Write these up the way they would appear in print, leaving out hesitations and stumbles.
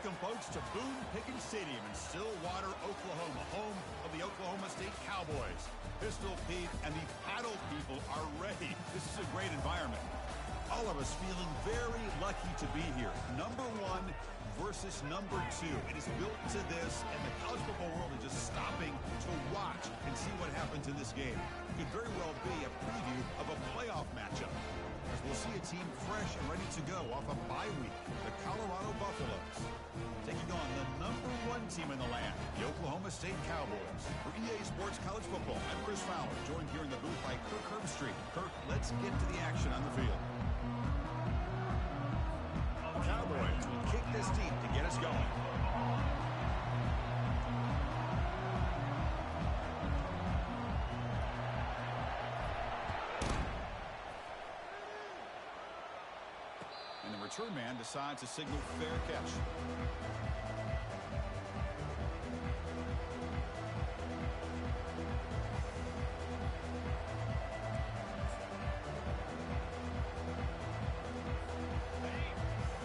Welcome, folks, to Boone Pickens Stadium in Stillwater, Oklahoma, home of the Oklahoma State Cowboys. Pistol Pete and the Paddle people are ready. This is a great environment. All of us feeling very lucky to be here. Number one versus number two. It is built to this, and the college football world is just stopping to watch and see what happens in this game. It could very well be a preview of a playoff matchup, as we'll see a team fresh and ready to go off a bye week, the Colorado Buffaloes, taking on the number one team in the land, the Oklahoma State Cowboys. For EA Sports College Football, I'm Chris Fowler, joined here in the booth by Kirk Herbstreit. Kirk, let's get to the action on the field. Cowboys will kick this deep to get us going. And the return man decides to signal fair catch.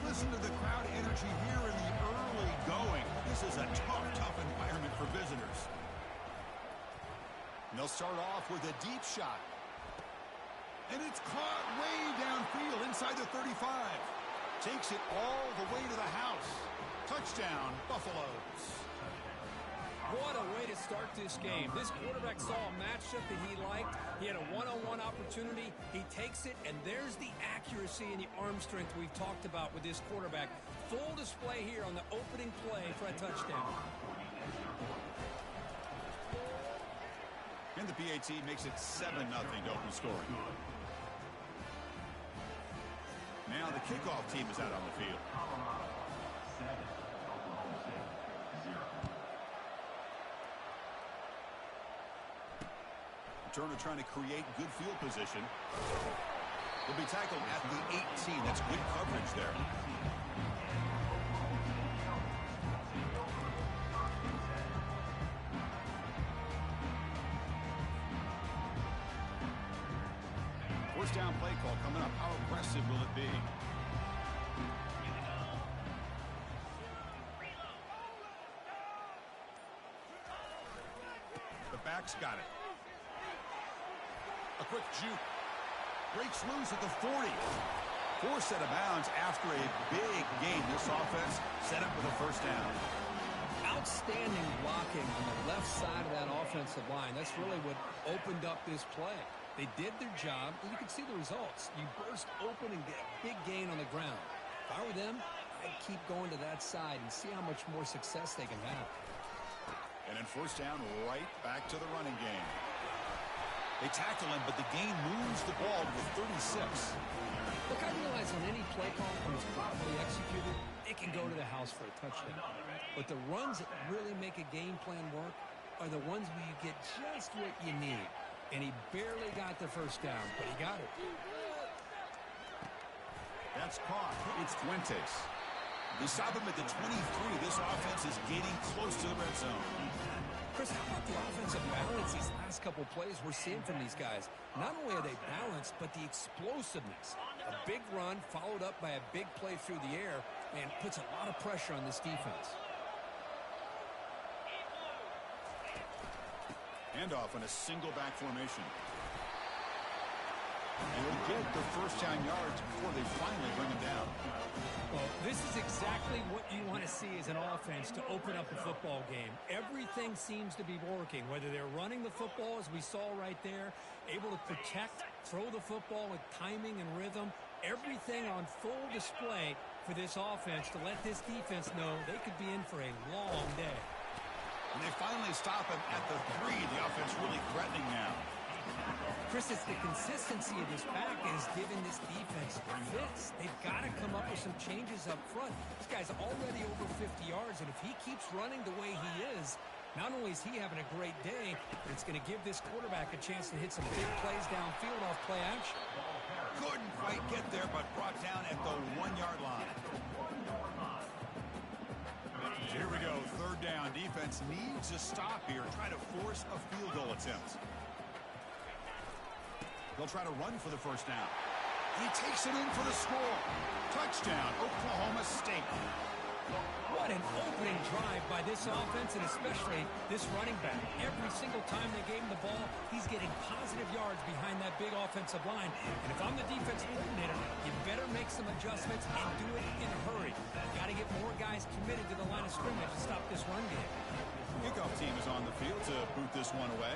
Listen to the crowd energy here in the early going. This is a tough environment for visitors. And they'll start off with a deep shot. And it's caught way downfield inside the 35. Takes it all the way to the house. Touchdown, Buffaloes. What a way to start this game. This quarterback saw a matchup that he liked. He had a one-on-one opportunity. He takes it, and there's the accuracy and the arm strength we've talked about with this quarterback. Full display here on the opening play for a touchdown. And the PAT makes it 7-0 to open scoring. Now the kickoff team is out on the field. Turner trying to create good field position. Will be tackled at the 18. That's good coverage there. First down play call coming up. How aggressive will it be? The back's got it. A quick juke. Breaks loose at the 40. Forced out of bounds after a big gain. This offense set up with a first down. Outstanding blocking on the left side of that offensive line. That's really what opened up this play. They did their job, and you can see the results. You burst open and get a big gain on the ground. If I were them, I'd keep going to that side and see how much more success they can have. And then first down, right back to the running game. They tackle him, but the gain moves the ball to the 36. Look, I realize on any play call, when it's properly executed, it can go to the house for a touchdown. But the runs that really make a game plan work are the ones where you get just what you need. And he barely got the first down, but he got it. That's caught. It's Fuentes. They stop him at the 23. This offense is getting close to the red zone. Chris, how about the offensive balance these last couple plays we're seeing from these guys? Not only are they balanced, but the explosiveness. A big run followed up by a big play through the air and puts a lot of pressure on this defense. Handoff in a single back formation. And they'll get the first down yards before they finally bring him down. Well, this is exactly what you want to see as an offense to open up a football game. Everything seems to be working, whether they're running the football, as we saw right there, able to protect, throw the football with timing and rhythm, everything on full display for this offense to let this defense know they could be in for a long day. And they finally stop him at the 3. The offense really threatening now. Chris, it's the consistency of this back that is giving this defense fits. They've got to come up with some changes up front. This guy's already over 50 yards, and if he keeps running the way he is, not only is he having a great day, but it's going to give this quarterback a chance to hit some big plays downfield off play action. Couldn't quite get there, but brought down at the 1-yard line. Here we go, third down. Defense needs to stop here, try to force a field goal attempt. They'll try to run for the first down. He takes it in for the score. Touchdown, Oklahoma State. What an opening drive by this offense, and especially this running back. Every single time they gave him the ball, he's getting positive yards behind that big offensive line. And if I'm the defensive coordinator, you better make some adjustments and do it in a hurry. Got to get more guys committed to the line of scrimmage to stop this run game. Kickoff team is on the field to boot this one away.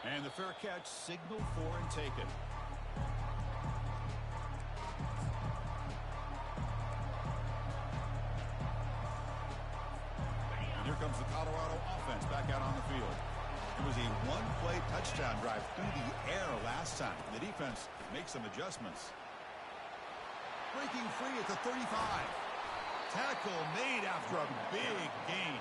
And the fair catch signaled for and taken. And here comes the Colorado offense back out on the field. It was a one-play touchdown drive through the air last time. The defense makes some adjustments. Breaking free at the 35. Tackle made after a big gain.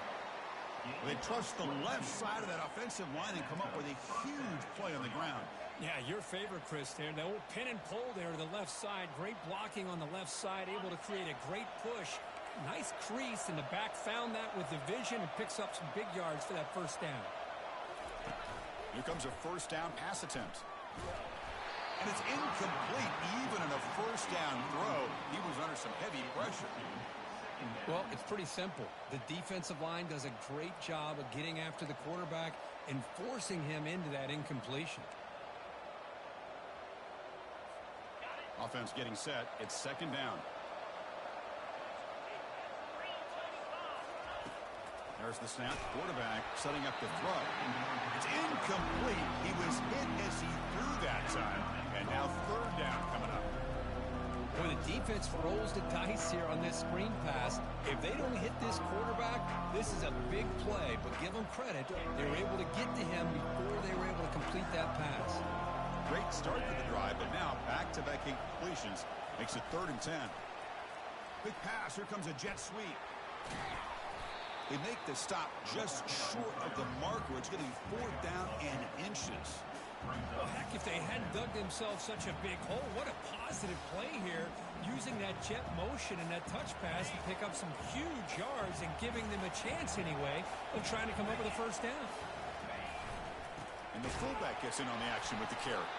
They trust the left side of that offensive line and come up with a huge play on the ground. Yeah, your favorite, Chris, there. The old pin and pull there to the left side. Great blocking on the left side, able to create a great push. Nice crease in the back. Found that with the vision and picks up some big yards for that first down. Here comes a first down pass attempt. And it's incomplete. Even in a first down throw, he was under some heavy pressure. Well, it's pretty simple. The defensive line does a great job of getting after the quarterback and forcing him into that incompletion. Offense getting set. It's second down. There's the snap. Quarterback setting up the throw. It's incomplete. He was hit as he threw that time. And now third down coming up. Boy, the defense rolls the dice here on this screen pass. If they don't hit this quarterback, this is a big play. But give them credit. They were able to get to him before they were able to complete that pass. Great start to the drive, but now back-to-back incompletions makes it 3rd and 10. Big pass. Here comes a jet sweep. They make the stop just short of the marker. It's going to be 4th down and inches. Well, heck, if they hadn't dug themselves such a big hole, what a positive play here, using that jet motion and that touch pass to pick up some huge yards and giving them a chance anyway of trying to come up with a first down. And the fullback gets in on the action with the carry.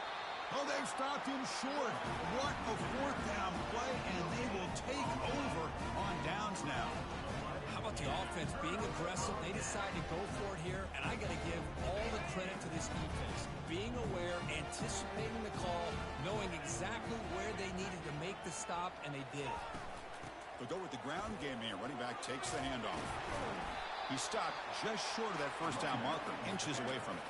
Oh, they've stopped him short. What a 4th down play, and they will take over on downs now. How about the offense being aggressive? They decide to go for it here, and I got to give all the credit to this defense. Being aware, anticipating the call, knowing exactly where they needed to make the stop, and they did it. They'll go with the ground game here. Running back takes the handoff. He stopped just short of that first down marker, inches away from it.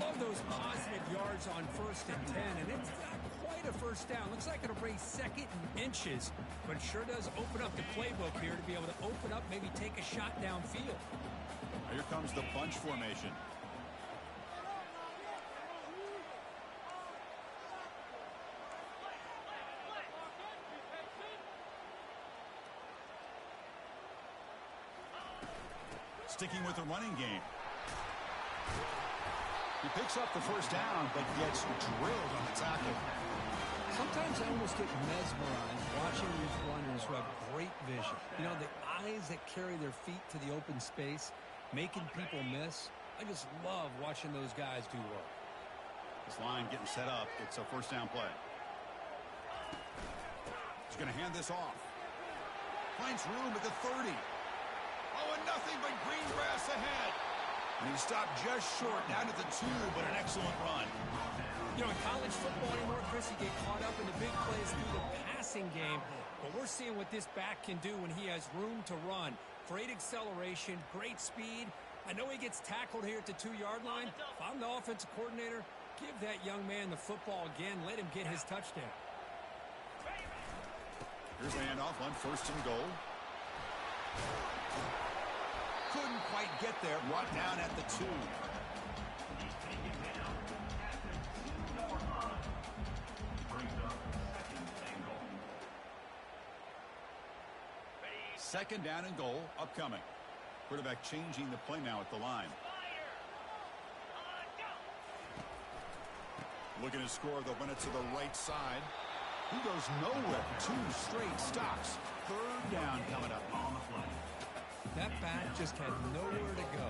Love those positive yards on 1st and 10, and it's not quite a first down. Looks like it'll bring 2nd and inches, but it sure does open up the playbook here to be able to open up, maybe take a shot downfield. Here comes the bunch formation. Sticking with the running game. He picks up the first down, but gets drilled on the tackle. Sometimes I almost get mesmerized watching these runners who have great vision. You know, the eyes that carry their feet to the open space, making people miss. I just love watching those guys do work. This line getting set up. It's a first down play. He's going to hand this off. Finds room at the 30. Oh, and nothing but green grass ahead. And he stopped just short down to the 2, but an excellent run. You know, in college football anymore, Chris, you get caught up in the big plays through the passing game. But we're seeing what this back can do when he has room to run. Great acceleration, great speed. I know he gets tackled here at the 2-yard line. If I'm the offensive coordinator, give that young man the football again. Let him get his touchdown. Here's the handoff on 1st and goal. Couldn't quite get there. Brought down at the 2. Second down and goal upcoming. Quarterback changing the play now at the line. Looking to score, they'll run it to the right side. He goes nowhere. 2 straight stops. Third down coming up on the play. That back just had nowhere to go.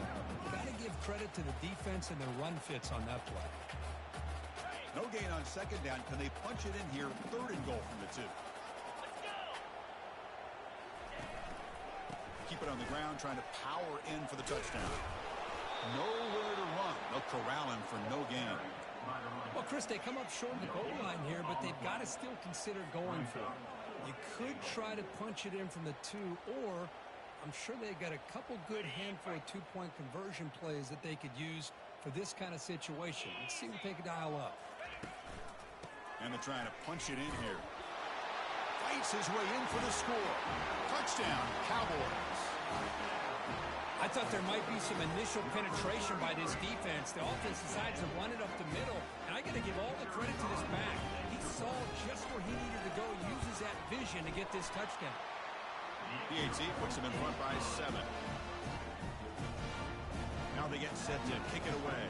Got to give credit to the defense and their run fits on that play. No gain on second down. Can they punch it in here? Third and goal from the 2. Keep it on the ground, trying to power in for the touchdown. Nowhere to run. They'll corral him for no gain. Well, Chris, they come up short of the goal line here, but they've got to still consider going for it. You could try to punch it in from the 2, or I'm sure they've got a couple good handful of two-point conversion plays that they could use for this kind of situation. Let's see what they can dial up. And they're trying to punch it in here. Fights his way in for the score. Touchdown, Cowboys. I thought there might be some initial penetration by this defense. The offense decides to run it up the middle, and I got to give all the credit to this back. He saw just where he needed to go, uses that vision to get this touchdown. PAT puts him in front by 7. Now they get set to kick it away.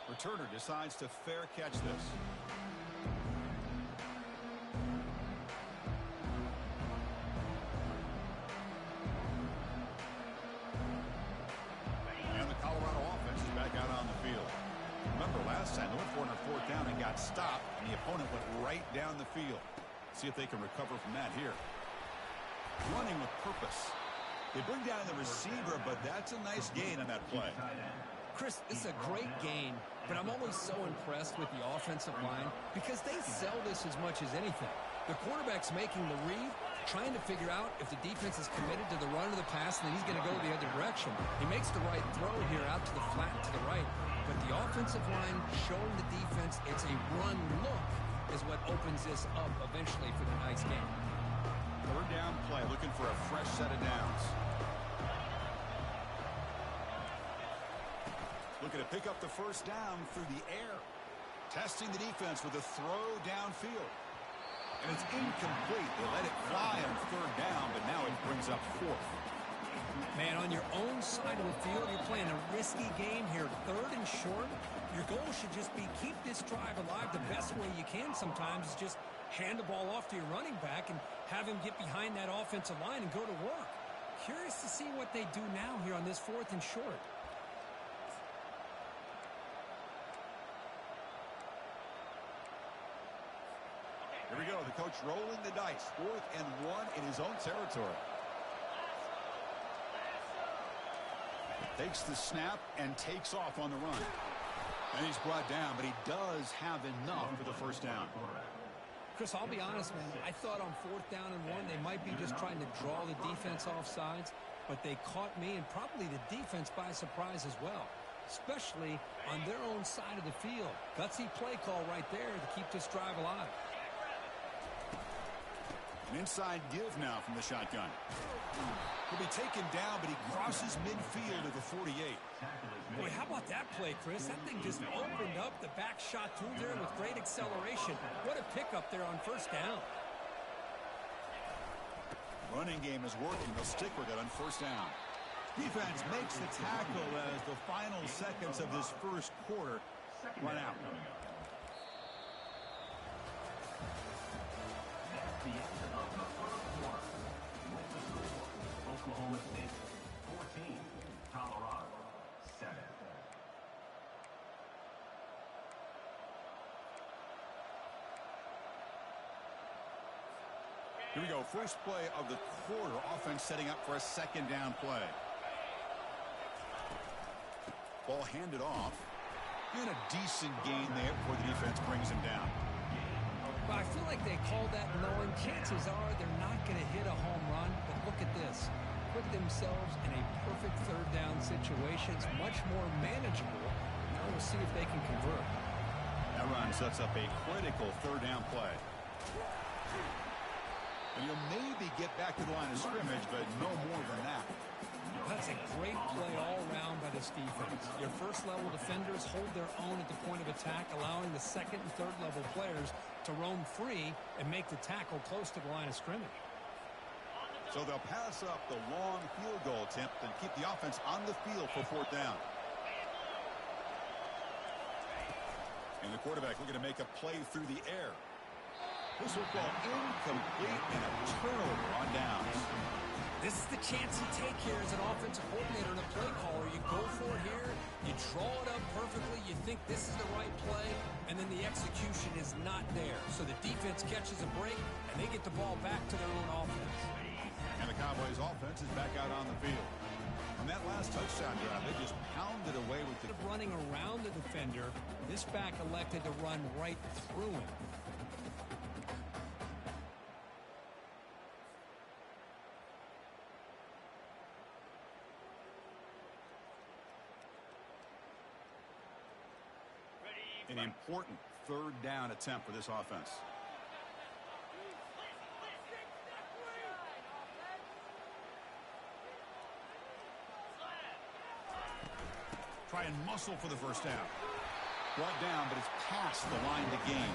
Returner decides to fair catch this. And the Colorado offense is back out on the field. Remember last time they went for it on 4th down and got stopped, and the opponent went right down the field. See if they can recover from that here. Running with purpose. They bring down the receiver, but that's a nice gain on that play. Chris, this is a great game, but I'm always so impressed with the offensive line because they sell this as much as anything. The quarterback's making the read, trying to figure out if the defense is committed to the run or the pass, and then he's going to go the other direction. He makes the right throw here out to the flat to the right, but the offensive line showing the defense it's a run look is what opens this up eventually for the nice game. 3rd down play, looking for a fresh set of downs. Looking to pick up the 1st down through the air. Testing the defense with a throw downfield. And it's incomplete. They let it fly on 3rd down, but now it brings up 4th. Man, on your own side of the field, you're playing a risky game here. 3rd and short. Your goal should just be keep this drive alive the best way you can sometimes is just hand the ball off to your running back and have him get behind that offensive line and go to work. Curious to see what they do now here on this 4th and short. Here we go. The coach rolling the dice. 4th and 1 in his own territory. Takes the snap and takes off on the run. And he's brought down, but he does have enough for the 1st down. Chris, I'll be honest, man. I thought on 4th down and 1, they might be just trying to draw the defense off sides, but they caught me and probably the defense by surprise as well, especially on their own side of the field. Gutsy play call right there to keep this drive alive. An inside give now from the shotgun. He'll be taken down, but he crosses midfield at the 48. Boy, how about that play, Chris? That thing just opened up. The back shot through there with great acceleration. What a pickup there on 1st down. Running game is working. They'll stick with it on 1st down. Defense makes the tackle as the final seconds of this 1st quarter run out. Oklahoma State 14, Colorado 7. Here we go. First play of the quarter. Offense setting up for a 2nd down play. Ball handed off. And a decent gain there before the defense brings him down. Well, I feel like they called that knowing chances are they're not going to hit a home run. But look at this. Put themselves in a perfect 3rd down situation. It's much more manageable. Now we'll see if they can convert. That run sets up a critical 3rd down play. And you'll maybe get back to the line of scrimmage, but no more than that. That's a great play all around by this defense. Your 1st-level defenders hold their own at the point of attack, allowing the 2nd and 3rd-level players to roam free and make the tackle close to the line of scrimmage. So they'll pass up the long field goal attempt and keep the offense on the field for 4th down. And the quarterback looking to make a play through the air. This will go incomplete and a turnover on downs. This is the chance you take here as an offensive coordinator and a play caller. You go for it here, you draw it up perfectly, you think this is the right play, and then the execution is not there. So the defense catches a break, and they get the ball back to their own offense. And the Cowboys offense is back out on the field. On that last touchdown drive, they just pounded away with the... Running around the defender, this back elected to run right through him. An important third down attempt for this offense. Try and muscle for the first down. Brought down, but it's past the line to gain.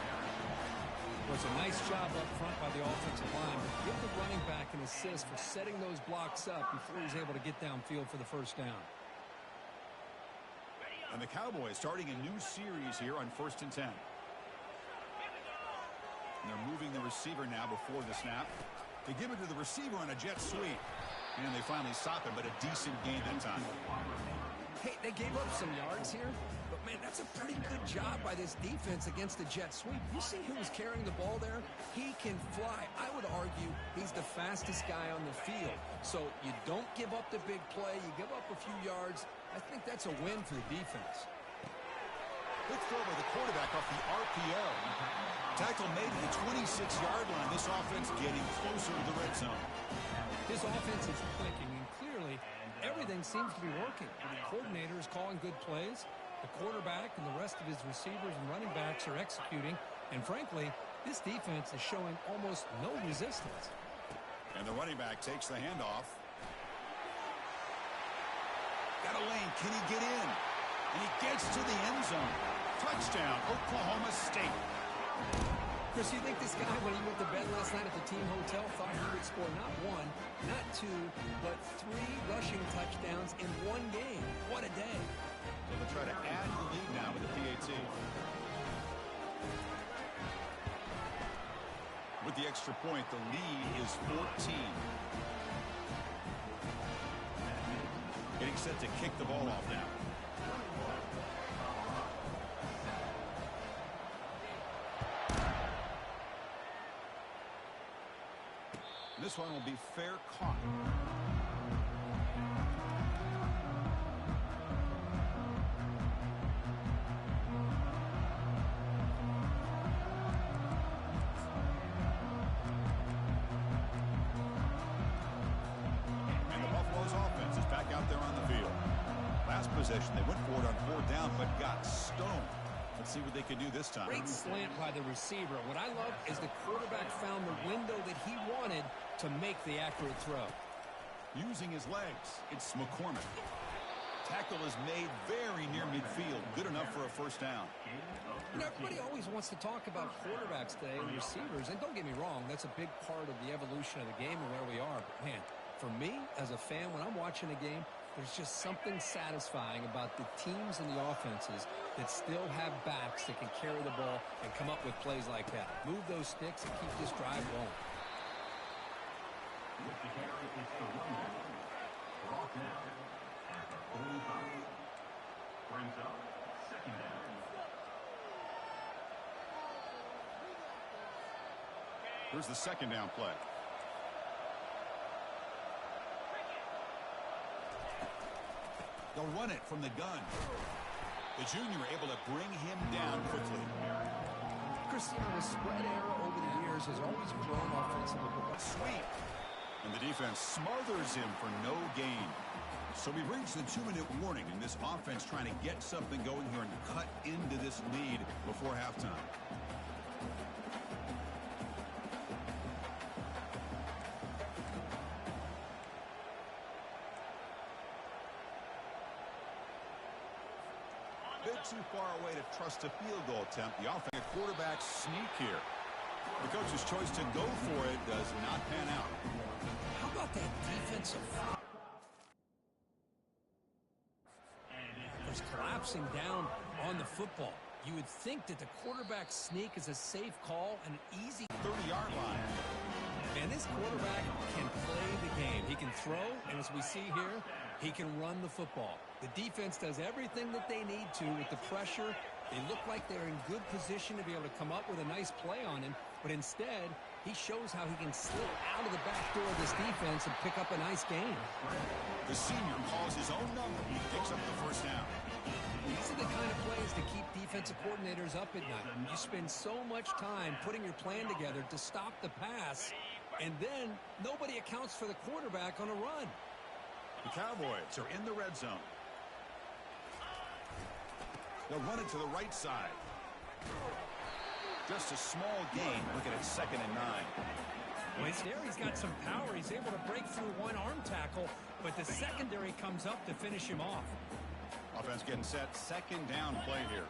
Well, it's a nice job up front by the offensive line, but give the running back an assist for setting those blocks up before he's able to get downfield for the first down. And the Cowboys starting a new series here on 1st and 10. And they're moving the receiver now before the snap. They give it to the receiver on a jet sweep. And they finally stop it, but a decent gain that time. Hey, they gave up some yards here, but man, that's a pretty good job by this defense against the jet sweep. You see who was carrying the ball there? He can fly. I would argue he's the fastest guy on the field. So you don't give up the big play. You give up a few yards. I think that's a win for the defense. Good throw by the quarterback off the RPO. Tackle made to the 26-yard line. This offense getting closer to the red zone. This offense is clicking, and clearly everything seems to be working. The coordinator is calling good plays. The quarterback and the rest of his receivers and running backs are executing. And frankly, this defense is showing almost no resistance. And the running back takes the handoff. Got a lane. Can he get in? And he gets to the end zone. Touchdown, Oklahoma State. Chris, you think this guy, when he went to bed last night at the team hotel, thought he would score not one, not two, but 3 rushing touchdowns in one game? What a day. So they'll try to add the lead now with the PAT. With the extra point, the lead is 14. Getting set to kick the ball off now. This one will be fair caught. And the Buffalo's offense is back out there on the field. Last possession, they went for it on 4th down, but got stoned. Let's see what they can do this time. Great slant by the receiver. What I love is the quarterback found the window that he wanted to make the accurate throw. Using his legs, it's McCormick. Tackle is made very near midfield. Good enough for a first down. You know, everybody always wants to talk about quarterbacks today and receivers. And don't get me wrong, that's a big part of the evolution of the game and where we are. But, man, for me, as a fan, when I'm watching a game, there's just something satisfying about the teams and the offenses that still have backs that can carry the ball and come up with plays like that. Move those sticks and keep this drive going. With the carry, it's the running back. Brought down at the 45. Brings up 2nd down. Here's the 2nd down play. They'll run it from the gun. The junior able to bring him down quickly. Chris, the spread era over the years has always grown offensively. Sweep. And the defense smothers him for no gain. So we've reached the 2-minute warning, and this offense trying to get something going here and cut into this lead before halftime. Bit too far away to trust a field goal attempt. The offensive quarterback sneak here. The coach's choice to go for it does not pan out. How about that defensive just collapsing down on the football? You would think that the quarterback sneak is a safe call, an easy 30-yard line. And this quarterback can play the game. He can throw, and as we see here, he can run the football. The defense does everything that they need to with the pressure. They look like they're in good position to be able to come up with a nice play on him, but instead, he shows how he can slip out of the back door of this defense and pick up a nice gain. The senior calls his own number. He picks up the first down. These are the kind of plays that keep defensive coordinators up at night. You spend so much time putting your plan together to stop the pass, and then nobody accounts for the quarterback on a run. The Cowboys are in the red zone. They'll run it to the right side. Just a small gain. Looking at 2nd and 9. Well, he's there. He's got some power. He's able to break through one arm tackle, but the secondary comes up to finish him off. Offense getting set. 2nd down play here.